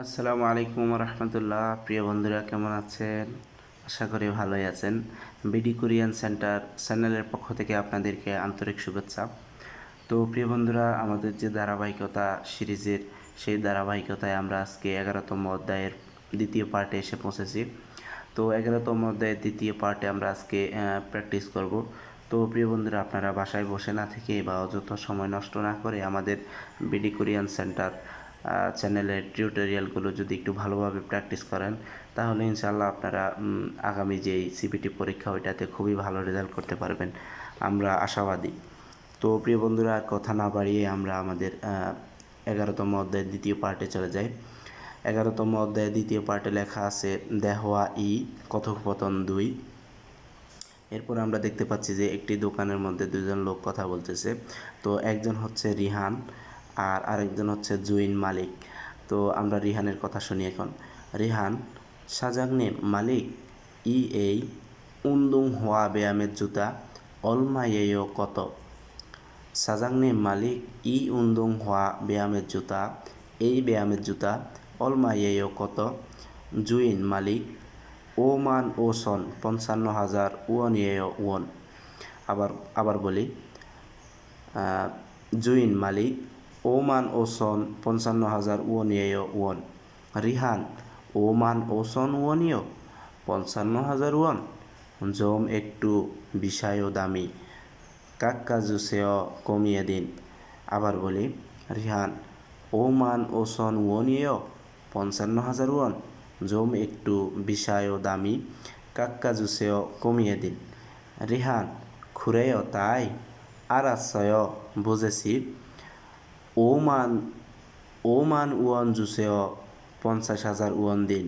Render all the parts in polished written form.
আসসালামু আলাইকুম রহমতুল্লাহ। প্রিয় বন্ধুরা কেমন আছেন? আশা করি ভালোই আছেন। বিডি কোরিয়ান সেন্টার চ্যানেলের পক্ষ থেকে আপনাদেরকে আন্তরিক শুভেচ্ছা। তো প্রিয় বন্ধুরা, আমাদের যে ধারাবাহিকতা সিরিজের সেই ধারাবাহিকতায় আমরা আজকে 11তম অধ্যায়ের দ্বিতীয় পার্টে এসে পৌঁছেছি। তো 11তম অধ্যায়ের দ্বিতীয় পার্টে আমরা আজকে প্র্যাকটিস করব। তো প্রিয় বন্ধুরা, আপনারা বাসায় বসে না থেকে বা অযথা সময় নষ্ট না করে আমাদের বিডি কোরিয়ান সেন্টার চ্যানেলের টিউটোরিয়ালগুলো যদি একটু ভালোভাবে প্র্যাকটিস করেন, তাহলে ইনশাআল্লাহ আপনারা আগামী যেই সিবিটি পরীক্ষা ওইটাতে খুবই ভালো রেজাল্ট করতে পারবেন, আমরা আশাবাদী। তো প্রিয় বন্ধুরা, আর কথা না বাড়িয়ে আমরা আমাদের 11তম অধ্যায়ের দ্বিতীয় পার্টে চলে যাই। 11তম অধ্যায়ের দ্বিতীয় পার্টে লেখা আছে দেহওয়া কথোপকথন 2। এরপর আমরা দেখতে পাচ্ছি যে একটি দোকানের মধ্যে দুজন লোক কথা বলতেছে। তো একজন হচ্ছে রিহান আর আরেকজন হচ্ছে জুইন মালিক। তো আমরা রিহানের কথা শুনি এখন। রিহান, সাজাংনে মালিক এই উন্দুং হওয়া ব্যায়ামের জুতা অলমায়েও কত? সাজাংনে মালিক উন্দুং হওয়া ব্যায়ামের জুতা, এই ব্যায়ামের জুতা অলমায়েও কত? জুইন মালিক, ওমান ও সন 55,000 উয়ন ওয়ন। আবার বলি, জুইন মালিক, ওমান ও সন 55,000 উয়নীয় ওয়ন। রিহান, ওমান ও সন উয়নীয় 55,000 ওয়ন, জম একটু বিষায়ও দামি, কাক্কা জুসেও কমিয়ে দিন। আবার বলি, রিহান, ওমান ও সন উয়নীয় 55,000 ওয়ন, জম একটু বিষায়ও দামি, কাক্কা জুসেও কমিয়ে দিন। রিহান, খুরেও তাই? আর আশ্রয় বুঝেছি, ওমান ওয়ান জুসেও 50,000 ওয়ান দিন।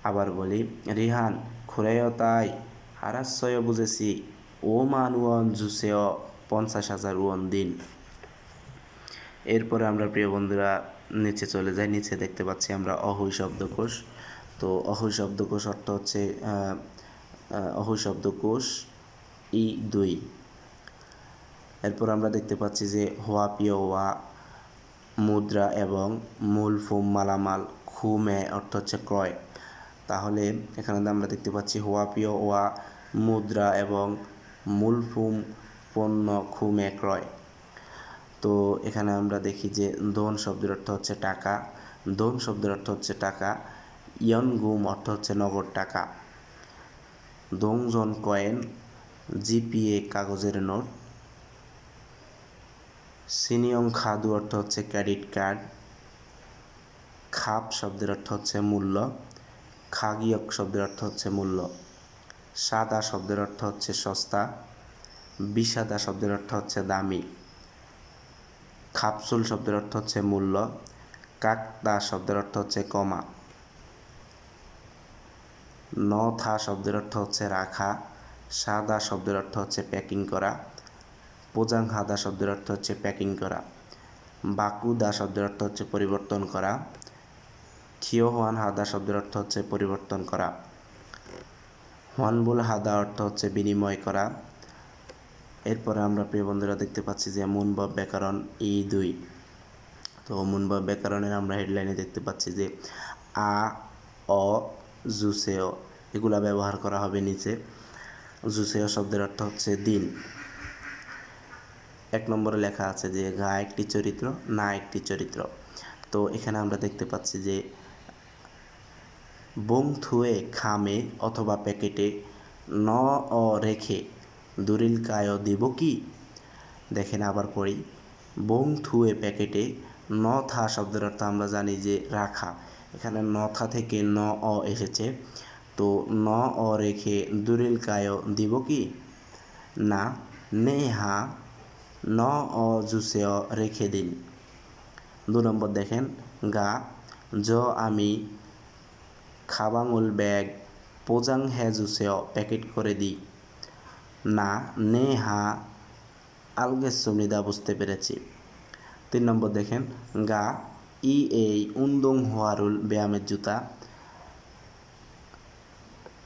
আবার বলি, রিহান, খুরেও তাই? আর আশ্রয় বুঝেছি, ওমান ওয়ান জুসেও 50,000 ওয়ান দিন। এরপরে আমরা প্রিয় বন্ধুরা নিচে চলে যাই। নিচে দেখতে পাচ্ছি আমরা অহুই শব্দকোষ। তো অহুই শব্দকোষ অর্থ হচ্ছে অহুই শব্দকোষ 2। এরপর আমরা দেখতে পাচ্ছি যে হোয়া পিও ওয়া মুদ্রা এবং মূল ফুম মালামাল, খুমে অর্থ হচ্ছে ক্রয়। তাহলে এখানে আমরা দেখতে পাচ্ছি হোয়া পিও ওয়া মুদ্রা এবং মূল ফুম পণ্য খুমে ক্রয়। তো এখানে আমরা দেখি যে দোন শব্দের অর্থ হচ্ছে টাকা, দোন শব্দের অর্থ হচ্ছে টাকা। ইয়নগুম অর্থ হচ্ছে নগদ টাকা। দোংজন কয়েন, জিপিএ কাগজের নোট। সিনিয়ং খাদু অর্থ হচ্ছে ক্রেডিট কার্ড। খাপ শব্দের অর্থ হচ্ছে মূল্য। খাগিয়ক শব্দের অর্থ হচ্ছে মূল্য। সাদা শব্দের অর্থ হচ্ছে সস্তা। বিষাদা শব্দের অর্থ হচ্ছে দামি। খাপসুল শব্দের অর্থ হচ্ছে মূল্য। কাকদা শব্দের অর্থ হচ্ছে কমা। নথা শব্দের অর্থ হচ্ছে রাখা। সাদা শব্দের অর্থ হচ্ছে প্যাকিং করা। পোজাং হাদা শব্দের অর্থ হচ্ছে প্যাকিং করা। বাকুদা শব্দের অর্থ হচ্ছে পরিবর্তন করা। খিওহান হাদা শব্দের অর্থ হচ্ছে পরিবর্তন করা। হোয়ানবুল হাদা অর্থ হচ্ছে বিনিময় করা। এরপরে আমরা প্রিয় বন্ধুরা দেখতে পাচ্ছি যে মুনবব ব্যাকরণ 2। তো মুনবব ব্যাকরণের আমরা হেডলাইনে দেখতে পাচ্ছি যে আ, অ, জুসেও এগুলা ব্যবহার করা হবে নিচে। জুসেও শব্দের অর্থ হচ্ছে দিন। 1 নম্বরে লেখা আছে যে গা একটি চরিত্র, না একটি চরিত্র। তো এখানে আমরা দেখতে পাচ্ছি যে বংথুয়ে খামে অথবা প্যাকেটে ন অ রেখে দুরিল কায় দিব কি? দেখেন আবার পড়ি, বংথুয়ে প্যাকেটে, ন থা শব্দের অর্থ আমরা জানি যে রাখা। এখানে ন থা থেকে ন অ এসেছে। তো ন অ রেখে দুরিল কায় দিব কি? না। নে হা, ন অ জুসেও রেখে দিন। 2 নম্বর দেখেন, গা জ আমি খাবাঙুল ব্যাগ পোজাং হে জুসেও প্যাকেট করে দিই। না। নে হা আলগেস সুমনিদা বুঝতে পেরেছি। 3 নম্বর দেখেন, গা এই উন্দুং হোয়ারুল ব্যায়ামের জুতা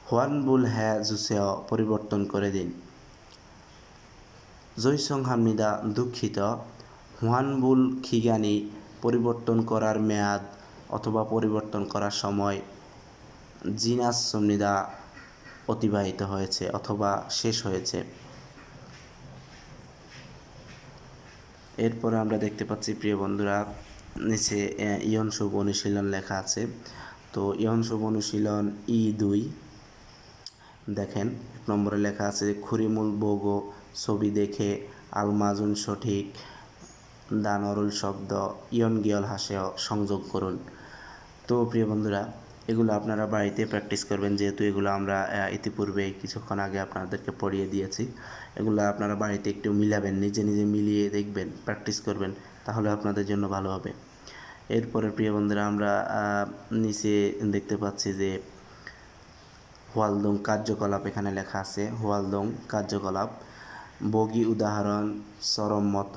হোয়ানবুল হ্যা জুসেও পরিবর্তন করে দিন। জয়সং হামনিদা দুঃখিত, হোয়ানবুল খিগানি পরিবর্তন করার মেয়াদ অথবা পরিবর্তন করার সময় জিনাস সমনিদা অতিবাহিত হয়েছে অথবা শেষ হয়েছে। এরপরে আমরা দেখতে পাচ্ছি প্রিয় বন্ধুরা নিচে ইয়ন শুভ অনুশীলন লেখা আছে। তো ইয়ন শুভ অনুশীলন ই2 দেখেন 1 নম্বরে লেখা আছে খুরিমুল বোগো ছবি দেখে আলমাজুন সঠিক দানরুল শব্দ ইয়ন গিয়ল হাসেও সংযোগ করুন। তো প্রিয় বন্ধুরা এগুলো আপনারা বাড়িতে প্র্যাকটিস করবেন, যেহেতু এগুলো আমরা ইতিপূর্বে কিছুক্ষণ আগে আপনাদেরকে পড়িয়ে দিয়েছি। এগুলো আপনারা বাড়িতে একটু মিলাবেন, নিজে নিজে মিলিয়ে দেখবেন, প্র্যাকটিস করবেন, তাহলে আপনাদের জন্য ভালো হবে। এরপরে প্রিয় বন্ধুরা আমরা নিচে দেখতে পাচ্ছি যে হোয়ালদং কার্যকলাপ এখানে লেখা আছে। হোয়ালদং কার্যকলাপ বগি উদাহরণ সরম্মত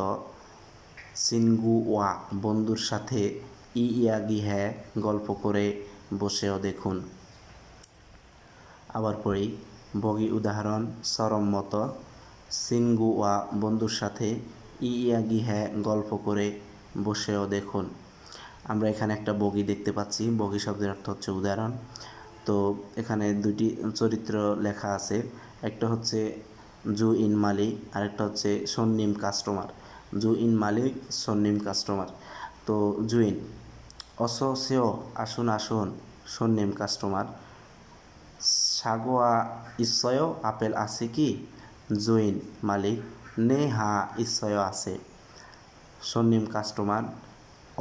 সিনগু ওয়া বন্ধুর সাথে ইয়াগি হ্যাঁ গল্প করে বসেও দেখুন। আবার পড়ি, বগি উদাহরণ সরম্মত সিনগু ওয়া বন্ধুর সাথে ইয়াগি হ্যাঁ গল্প করে বসেও দেখুন। আমরা এখানে একটা বগি দেখতে পাচ্ছি। বগি শব্দের অর্থ হচ্ছে উদাহরণ। তো এখানে দুটি চরিত্র লেখা আছে, একটা হচ্ছে জু ইন মালিক, আরেকটা হচ্ছে সন্নিম কাস্টমার। জু ইন মালিক, সন্নিম কাস্টমার। তো জুইন অসো সেও আসুন আসুন, সন্নিম কাস্টমার। সাগোয়া ইসয় আপেল আছে কি? জুইন মালিক নে হা ইসয় আছে, সন্নিম কাস্টমার।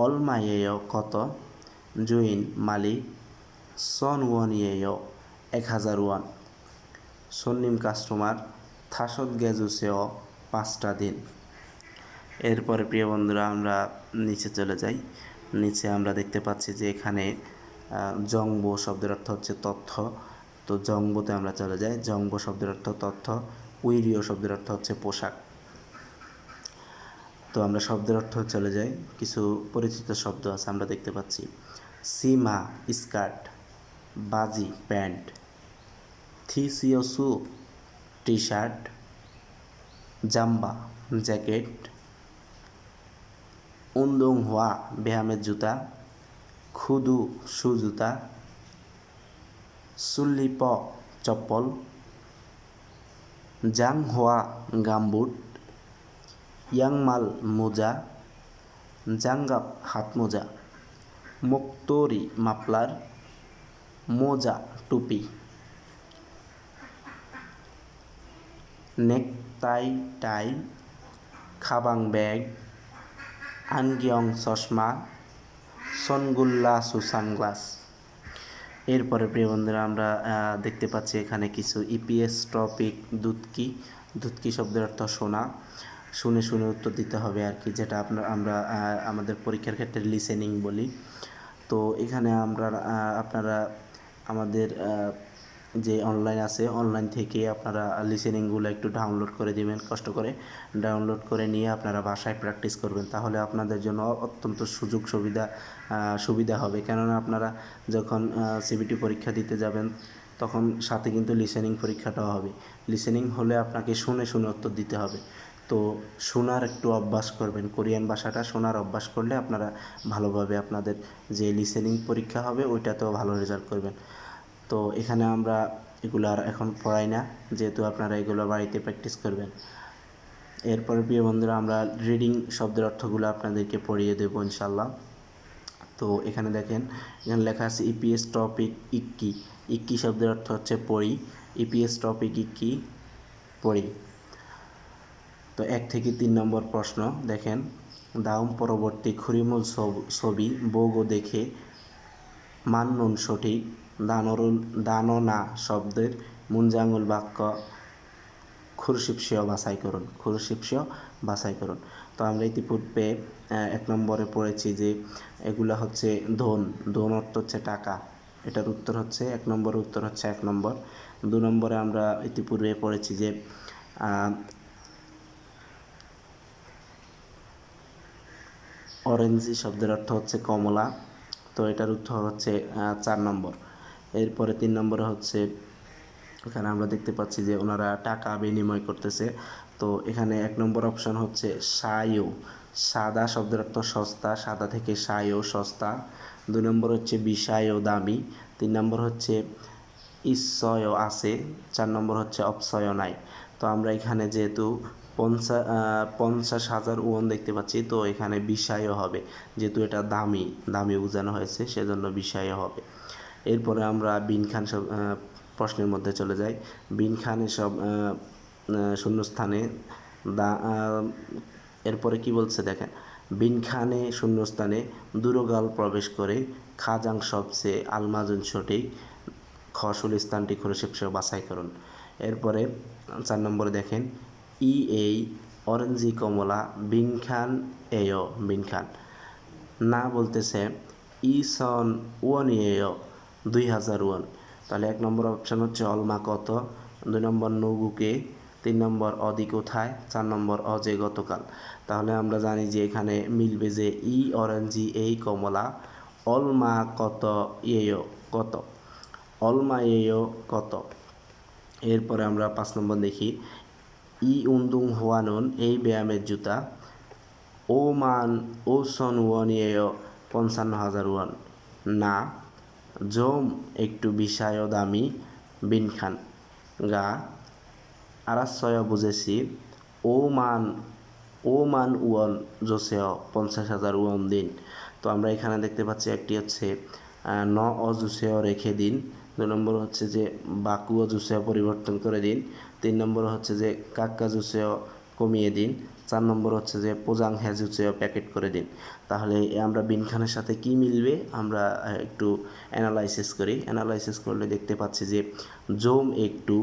অলমায়েয় কত? জুইন মালিক সন ওয়ান ইয়েয় 1000 ওয়ান, সন্নিম কাস্টমার। থাসত গেজুসেও 5টা দিন। এরপরে প্রিয় বন্ধুরা আমরা নিচে চলে যাই। নিচে আমরা দেখতে পাচ্ছি যে এখানে জংবো শব্দের অর্থ হচ্ছে তথ্য। তো জংবোতে আমরা চলে যাই। জংবো শব্দের অর্থ তথ্য। উইরিও শব্দের অর্থ হচ্ছে পোশাক। তো আমরা শব্দের অর্থ চলে যাই। কিছু পরিচিত শব্দ আছে আমরা দেখতে পাচ্ছি। সীমা স্কার্ট, বাজি প্যান্ট, থিসিওসু টি শার্ট, জাম্বা জ্যাকেট, উন্দং হওয়া ব্যায়ামের জুতা, খুদু শু জুতা, সুল্লিপ চপ্পল, জাং হওয়া গামবুট, ইয়াংমাল মোজা, জাঙ্গাপ হাত মোজা, মুক্তরি মাফলার, মোজা টুপি, নেকটাই টাই, খাবাং ব্যাগ, আনগিয়ং চশমা, সনগুল্লাসু সানগ্লাস। এরপরে প্রিয় বন্ধুরা আমরা দেখতে পাচ্ছি এখানে কিছু ইপিএস টপিক দুধকি। দুধকি শব্দের অর্থ শোনা। শুনে শুনে উত্তর দিতে হবে আর কি, যেটা আমরা আমাদের পরীক্ষার ক্ষেত্রে লিসেনিং বলি। তো এখানে আপনারা আমাদের যে অনলাইন আছে, অনলাইন থেকে আপনারা লিসেনিংগুলো একটু ডাউনলোড করে দেবেন, কষ্ট করে ডাউনলোড করে নিয়ে আপনারা বাসায় প্র্যাকটিস করবেন, তাহলে আপনাদের জন্য অত্যন্ত সুযোগ সুবিধা হবে। কেননা আপনারা যখন সিবিটি পরীক্ষা দিতে যাবেন তখন সাথে কিন্তু লিসেনিং পরীক্ষাটাও হবে। লিসেনিং হলে আপনাকে শুনে শুনে উত্তর দিতে হবে। তো শোনার একটু অভ্যাস করবেন, কোরিয়ান ভাষাটা শোনার অভ্যাস করলে আপনারা ভালোভাবে আপনাদের যে লিসেনিং পরীক্ষা হবে ওইটাতেও ভালো রেজাল্ট করবেন। তো এখানে আমরা এগুলো আর এখন পড়াই না, যেহেতু আপনারা এগুলো বাড়িতে প্র্যাকটিস করবেন। এরপরে প্রিয় বন্ধুরা আমরা রিডিং শব্দের অর্থগুলো আপনাদেরকে পড়িয়ে দেবো ইনশাল্লাহ। তো এখানে দেখেন, এখানে লেখা আছে ইপিএস টপিক ইক্কি। ইক্কি শব্দের অর্থ হচ্ছে পড়ি। ইপিএস টপিক ইক্কি পড়ি। তো 1 থেকে 3 নম্বর প্রশ্ন দেখেন, দাউম পরবর্তী খুরিমুল ছবি বৌগো দেখে মান্নুন সঠিক দাননা শব্দের মুনজাঙ্গুল বাক্য খুরশিপসিও বাছাই করুন। খুরশিপসিও বাছাই করুন। তো আমরা ইতিপূর্বে 1 নম্বরে পড়েছি যে এগুলা হচ্ছে ধন। ধন অর্থ হচ্ছে টাকা। এটার উত্তর হচ্ছে 1 নম্বরের উত্তর হচ্ছে 1 নম্বর। 2 নম্বরে আমরা ইতিপূর্বে পড়েছি যে অরেঞ্জি শব্দের অর্থ হচ্ছে কমলা। তো এটার উত্তর হচ্ছে 4 নম্বর। এরপরে 3 নম্বরে হচ্ছে এখানে আমরা দেখতে পাচ্ছি যে ওনারা টাকা বিনিময় করতেছে। তো এখানে 1 নম্বর অপশন হচ্ছে সায়ো। সাদা শব্দের অর্থ সস্তা। সাদা থেকে সায়ো সস্তা। 2 নম্বর হচ্ছে বিষয় দামি, 3 নম্বর হচ্ছে ঈশ্বয় আছে, 4 নম্বর হচ্ছে অপসয় নাই। তো আমরা এখানে যেহেতু 50,000 ওয়ান দেখতে পাচ্ছি, তো এখানে বিষয়ও হবে, যেহেতু এটা দামি বোঝানো হয়েছে সেজন্য বিষয়ও হবে। এরপরে আমরা বিনখান সব প্রশ্নের মধ্যে চলে যাই। বিনখান এসব শূন্যস্থানে এরপরে কি বলছে দেখেন, বিনখানে শূন্যস্থানে দুরগাল প্রবেশ করে খাজাং সবচেয়ে আলমাজুন সঠিক খসুল স্থানটি খরুশেপসহ বাছাই করুন। এরপরে 4 নম্বরে দেখেন, এই অরেঞ্জি কমলা বিনখান এয় বিনখান না বলতেছে সন ওয়ান এয় 2000 ওয়ান। তাহলে 1 নম্বর অপশান হচ্ছে অলমা কত, 2 নম্বর নৌগুকে, 3 নম্বর অদি কোথায়, 4 নম্বর অজে গতকাল। তাহলে আমরা জানি যে এখানে মিলবে যে অরেঞ্জি এই কমলা অলমা কত এয় কত, অলমা এয় কত। এরপরে আমরা 5 নম্বর দেখি, উন্দুং হোয়ানুন এই ব্যায়ামের জুতা ও মান ও সন ওয়ান এয় 55,000 ওয়ান না জম একটু বিষয় দামি বিনখান গা আরাশয় বুঝেছি ও মান ওয়ান জোসেও 50,000 ওয়ান দিন। তো আমরা এখানে দেখতে পাচ্ছি একটি হচ্ছে ন অজুসেও রেখে দিন, 2 নম্বর হচ্ছে যে বাকু অজুসেও পরিবর্তন করে দিন, 3 নম্বর হচ্ছে যে কাক্কা জুসেও কমিয়ে দিন, 4 নম্বর হচ্ছে যে পোজাং হ্যাজুসেও প্যাকেট করে দিন। তাহলে আমরা বিনখানের সাথে কি মিলবে আমরা একটু অ্যানালাইসিস করি। অ্যানালাইসিস করলে দেখতে পাচ্ছি যে জোম একটু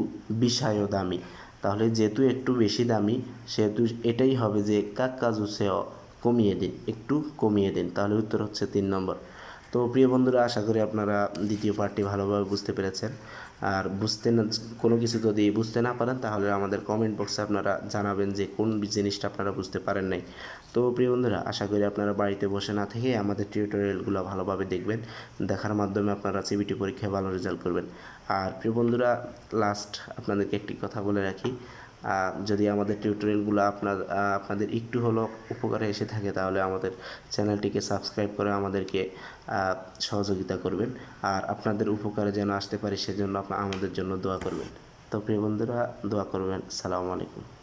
বিষয় দামি, তাহলে যেহেতু একটু বেশি দামি সেহেতু এটাই হবে যে কাক্কা জুসেও কমিয়ে দিন, একটু কমিয়ে দিন। তাহলে উত্তর হচ্ছে 3 নম্বর। তো প্রিয় বন্ধুরা, আশা করি আপনারা দ্বিতীয় পার্টটি ভালোভাবে বুঝতে পেরেছেন। আর কোনো কিছু যদি বুঝতে না পারেন তাহলে আমাদের কমেন্ট বক্সে আপনারা জানাবেন যে কোন জিনিসটা আপনারা বুঝতে পারেন নাই। তো প্রিয় বন্ধুরা, আশা করি আপনারা বাড়িতে বসে না থেকে আমাদের টিউটোরিয়ালগুলো ভালোভাবে দেখবেন, দেখার মাধ্যমে আপনারা সিবিটি পরীক্ষায় ভালো রেজাল্ট করবেন। আর প্রিয় বন্ধুরা, লাস্ট আপনাদেরকে একটি কথা বলে রাখি, যদি আমাদের টিউটোরিয়ালগুলো আপনাদের একটু হলেও উপকারে এসে থাকে তাহলে আমাদের চ্যানেলটিকে সাবস্ক্রাইব করে আমাদেরকে সহযোগিতা করবেন। আর আপনাদের উপকারে যেন আসতে পারি সেজন্য আমাদের জন্য দোয়া করবেন। তো প্রিয় বন্ধুরা, দোয়া করবেন। আসসালামু আলাইকুম।